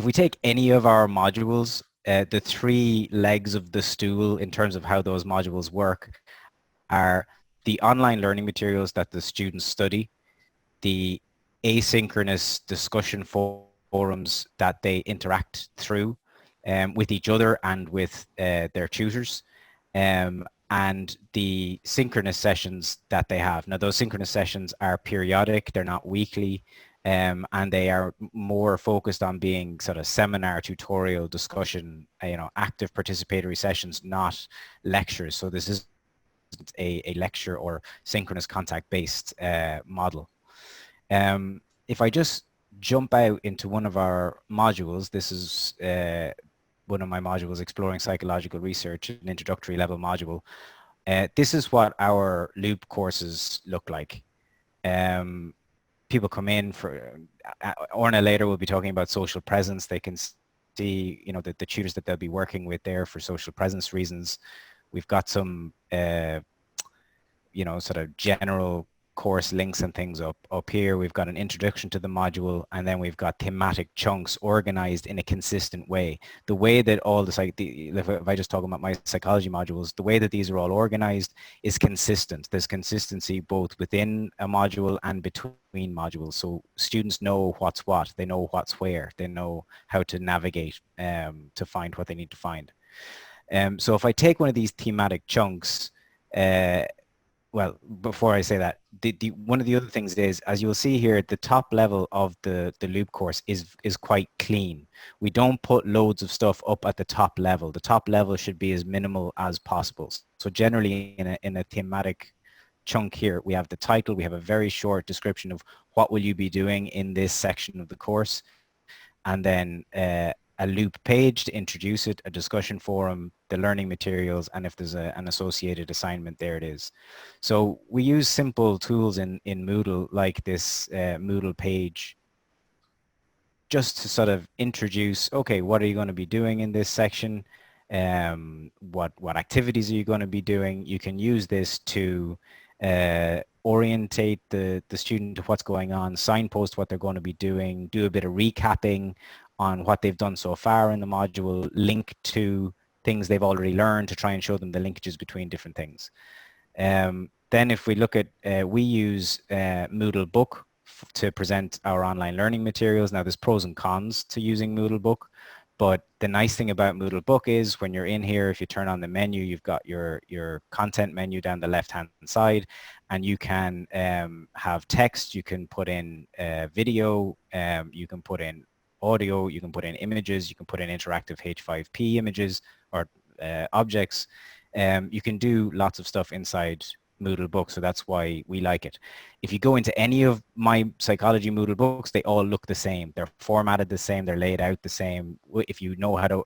if we take any of our modules, the three legs of the stool in terms of how those modules work are the online learning materials that the students study, the asynchronous discussion forums that they interact through with each other and with their tutors, and the synchronous sessions that they have. Now, those synchronous sessions are periodic, they're not weekly, and they are more focused on being sort of seminar, tutorial, discussion, active participatory sessions, not lectures. So this is a lecture or synchronous contact-based model. If I just jump out into one of our modules, this is one of my modules, Exploring Psychological Research, an introductory level module. This is what our loop courses look like. People come in for, Orna later will be talking about social presence. They can see, the tutors that they'll be working with there for social presence reasons. We've got some, sort of general course links and things up here. We've got an introduction to the module, and then we've got thematic chunks organized in a consistent way. The way that all if I just talk about my psychology modules, the way that these are all organized is consistent. There's consistency both within a module and between modules. So students know what's what, they know what's where, they know how to navigate to find what they need to find. So if I take one of these thematic chunks, well, before I say that, one of the other things is, as you'll see here, the top level of the loop course is quite clean. We don't put loads of stuff up at the top level. The top level should be as minimal as possible. So generally in a thematic chunk here, we have the title, we have a very short description of what will you be doing in this section of the course, and then a loop page to introduce it, a discussion forum, the learning materials, and if there's an associated assignment, there it is. So we use simple tools in Moodle, like this Moodle page, just to sort of introduce, okay, what are you going to be doing in this section? What activities are you going to be doing? You can use this to orientate the student to what's going on, signpost what they're going to be doing, do a bit of recapping on what they've done so far in the module, link to things they've already learned to try and show them the linkages between different things. Then if we look at, we use Moodle Book to present our online learning materials. Now there's pros and cons to using Moodle Book, but the nice thing about Moodle Book is when you're in here, if you turn on the menu, you've got your content menu down the left-hand side, and you can have text, you can put in video, you can put in audio, you can put in images, you can put in interactive H5P images or objects. You can do lots of stuff inside Moodle Book, so that's why we like it. If you go into any of my psychology Moodle books, they all look the same. They're formatted the same, they're laid out the same. If you know how to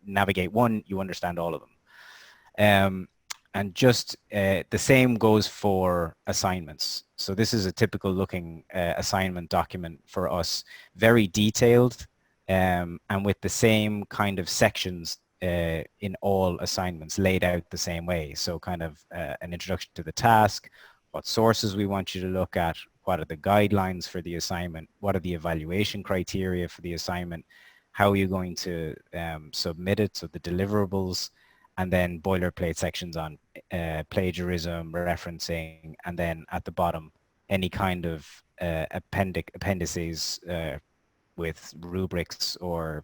navigate one, you understand all of them. And just the same goes for assignments. So this is a typical looking assignment document for us, very detailed, and with the same kind of sections in all assignments laid out the same way. So kind of an introduction to the task, what sources we want you to look at, what are the guidelines for the assignment, what are the evaluation criteria for the assignment, how are you going to submit it, so the deliverables, and then boilerplate sections on plagiarism, referencing, and then at the bottom, any kind of appendices with rubrics or